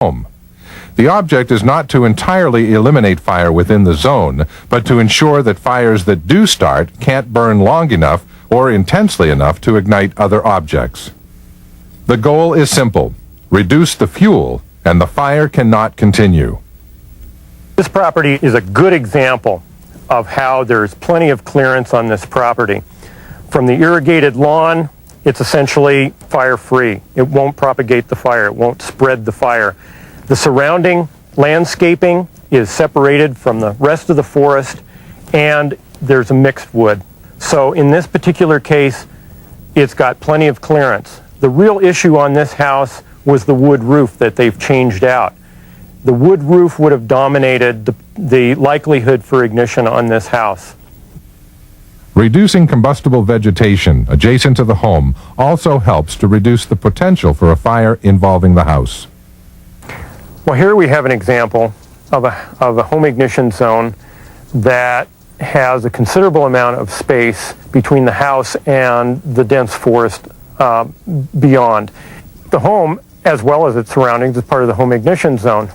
home. The object is not to entirely eliminate fire within the zone, but to ensure that fires that do start can't burn long enough or intensely enough to ignite other objects. The goal is simple: reduce the fuel, and the fire cannot continue. This property is a good example of how there's plenty of clearance on this property. From the irrigated lawn, it's essentially fire-free. It won't propagate the fire. It won't spread the fire. The surrounding landscaping is separated from the rest of the forest, and there's a mixed wood. So in this particular case, it's got plenty of clearance. The real issue on this house was the wood roof that they've changed out. The wood roof would have dominated the likelihood for ignition on this house. Reducing combustible vegetation adjacent to the home also helps to reduce the potential for a fire involving the house. Well, here we have an example of a home ignition zone that has a considerable amount of space between the house and the dense forest beyond. The home, as well as its surroundings, is part of the home ignition zone.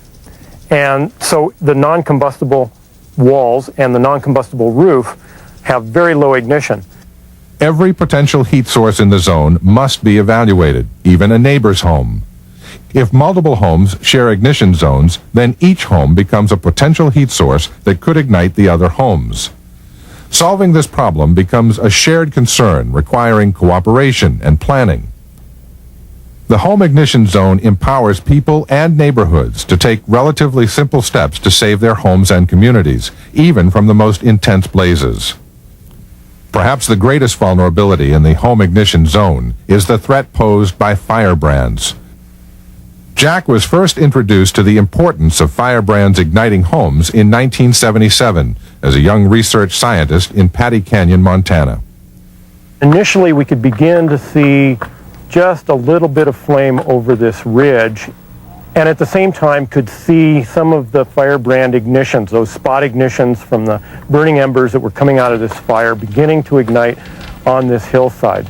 And so the non-combustible walls and the non-combustible roof have very low ignition. Every potential heat source in the zone must be evaluated, even a neighbor's home. If multiple homes share ignition zones, then each home becomes a potential heat source that could ignite the other homes. Solving this problem becomes a shared concern requiring cooperation and planning. The home ignition zone empowers people and neighborhoods to take relatively simple steps to save their homes and communities, even from the most intense blazes. Perhaps the greatest vulnerability in the home ignition zone is the threat posed by firebrands. Jack was first introduced to the importance of firebrands igniting homes in 1977 as a young research scientist in Paddy Canyon, Montana. Initially, we could begin to see just a little bit of flame over this ridge, and at the same time could see some of the firebrand ignitions, those spot ignitions from the burning embers that were coming out of this fire, beginning to ignite on this hillside.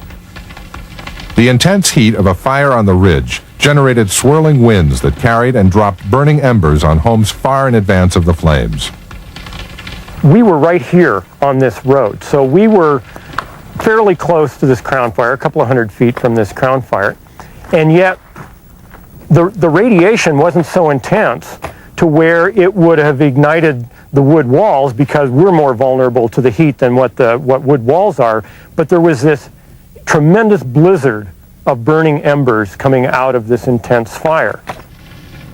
The intense heat of a fire on the ridge generated swirling winds that carried and dropped burning embers on homes far in advance of the flames. We were right here on this road, so we were fairly close to this crown fire, a couple of 100 feet from this crown fire, and yet the radiation wasn't so intense to where it would have ignited the wood walls, because we're more vulnerable to the heat than what wood walls are. But there was this tremendous blizzard of burning embers coming out of this intense fire.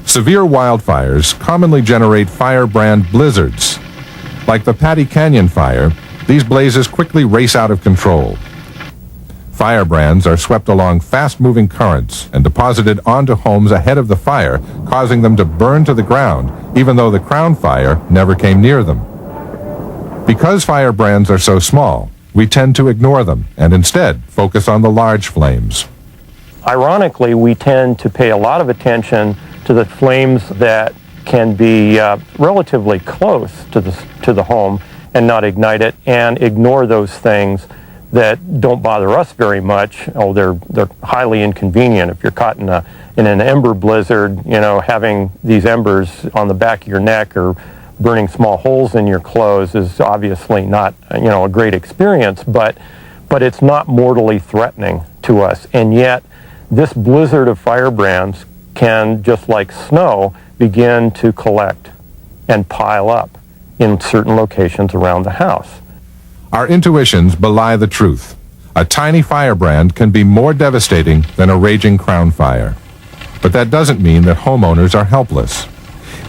Severe wildfires commonly generate firebrand blizzards. Like the Paddy Canyon fire, these blazes quickly race out of control. Firebrands are swept along fast-moving currents and deposited onto homes ahead of the fire, causing them to burn to the ground, even though the crown fire never came near them. Because firebrands are so small, we tend to ignore them and instead focus on the large flames. Ironically, we tend to pay a lot of attention to the flames that can be relatively close to the home and not ignite it, and ignore those things that don't bother us very much. Oh, they're highly inconvenient. If you're caught in an ember blizzard, having these embers on the back of your neck or burning small holes in your clothes is obviously not a great experience, but it's not mortally threatening to us. And yet this blizzard of firebrands can, just like snow, begin to collect and pile up in certain locations around the house. Our intuitions belie the truth. A tiny firebrand can be more devastating than a raging crown fire. But that doesn't mean that homeowners are helpless.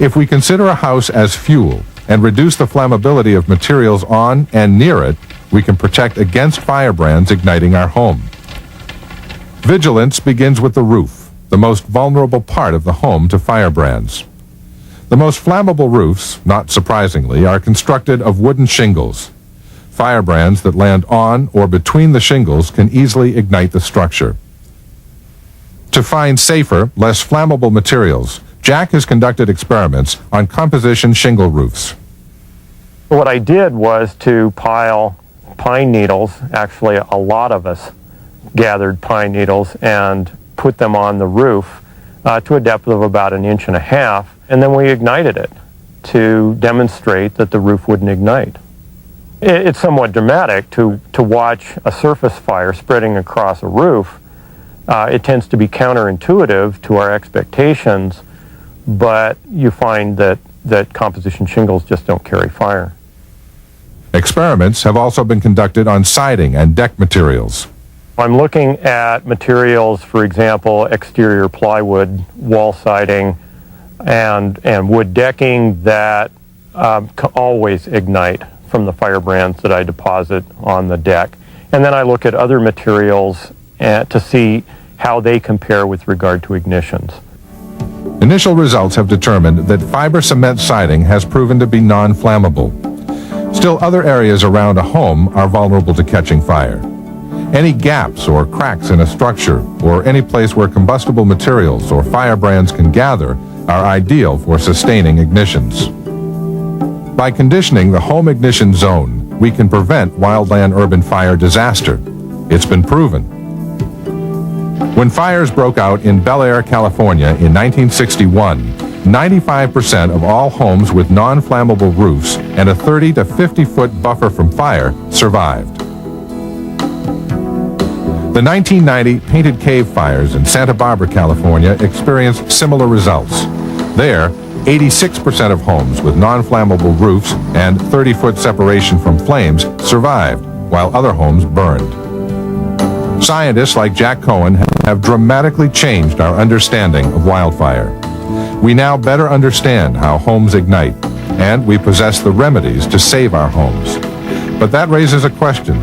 If we consider a house as fuel and reduce the flammability of materials on and near it, we can protect against firebrands igniting our home. Vigilance begins with the roof, the most vulnerable part of the home to firebrands. The most flammable roofs, not surprisingly, are constructed of wooden shingles. Firebrands that land on or between the shingles can easily ignite the structure. To find safer, less flammable materials, Jack has conducted experiments on composition shingle roofs. What I did was to pile pine needles. Actually, a lot of us gathered pine needles and put them on the roof to a depth of about 1.5 inches, and then we ignited it to demonstrate that the roof wouldn't ignite. It's somewhat dramatic to watch a surface fire spreading across a roof. It tends to be counterintuitive to our expectations, but you find that composition shingles just don't carry fire. Experiments have also been conducted on siding and deck materials. I'm looking at materials, for example, exterior plywood, wall siding, and wood decking that always ignite from the firebrands that I deposit on the deck. And then I look at other materials to see how they compare with regard to ignitions. Initial results have determined that fiber cement siding has proven to be non-flammable. Still, other areas around a home are vulnerable to catching fire. Any gaps or cracks in a structure, or any place where combustible materials or firebrands can gather, are ideal for sustaining ignitions. By conditioning the home ignition zone, we can prevent wildland urban fire disaster. It's been proven. When fires broke out in Bel Air, California in 1961, 95% of all homes with non-flammable roofs and a 30 to 50-foot buffer from fire survived. The 1990 Painted Cave fires in Santa Barbara, California experienced similar results. There, 86% of homes with non-flammable roofs and 30-foot separation from flames survived, while other homes burned. Scientists like Jack Cohen have dramatically changed our understanding of wildfire. We now better understand how homes ignite, and we possess the remedies to save our homes. But that raises a question.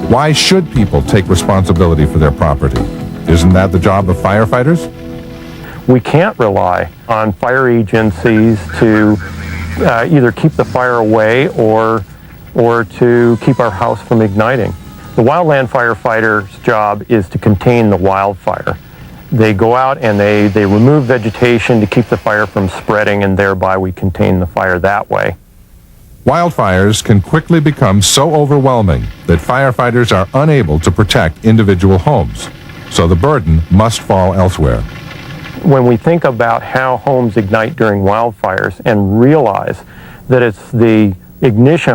Why should people take responsibility for their property? Isn't that the job of firefighters? We can't rely on fire agencies to either keep the fire away or to keep our house from igniting. The wildland firefighter's job is to contain the wildfire. They go out and they remove vegetation to keep the fire from spreading, and thereby we contain the fire that way. Wildfires can quickly become so overwhelming that firefighters are unable to protect individual homes, so the burden must fall elsewhere. When we think about how homes ignite during wildfires and realize that it's the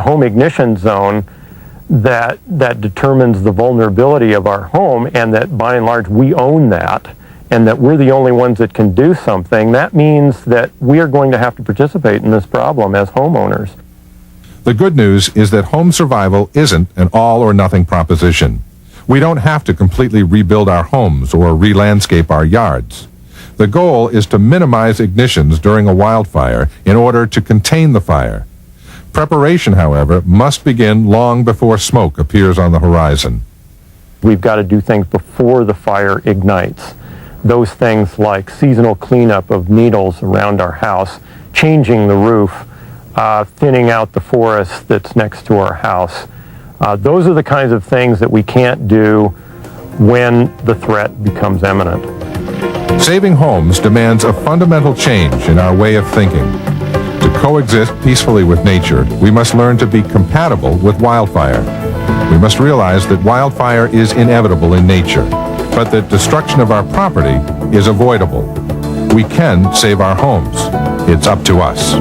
home ignition zone that determines the vulnerability of our home, and that by and large we own that, and that we're the only ones that can do something, that means that we are going to have to participate in this problem as homeowners. The good news is that home survival isn't an all-or-nothing proposition. We don't have to completely rebuild our homes or re-landscape our yards. The goal is to minimize ignitions during a wildfire in order to contain the fire. Preparation, however, must begin long before smoke appears on the horizon. We've got to do things before the fire ignites. Those things like seasonal cleanup of needles around our house, changing the roof, thinning out the forest that's next to our house. Those are the kinds of things that we can't do when the threat becomes imminent. Saving homes demands a fundamental change in our way of thinking. To coexist peacefully with nature, we must learn to be compatible with wildfire. We must realize that wildfire is inevitable in nature, but that destruction of our property is avoidable. We can save our homes. It's up to us.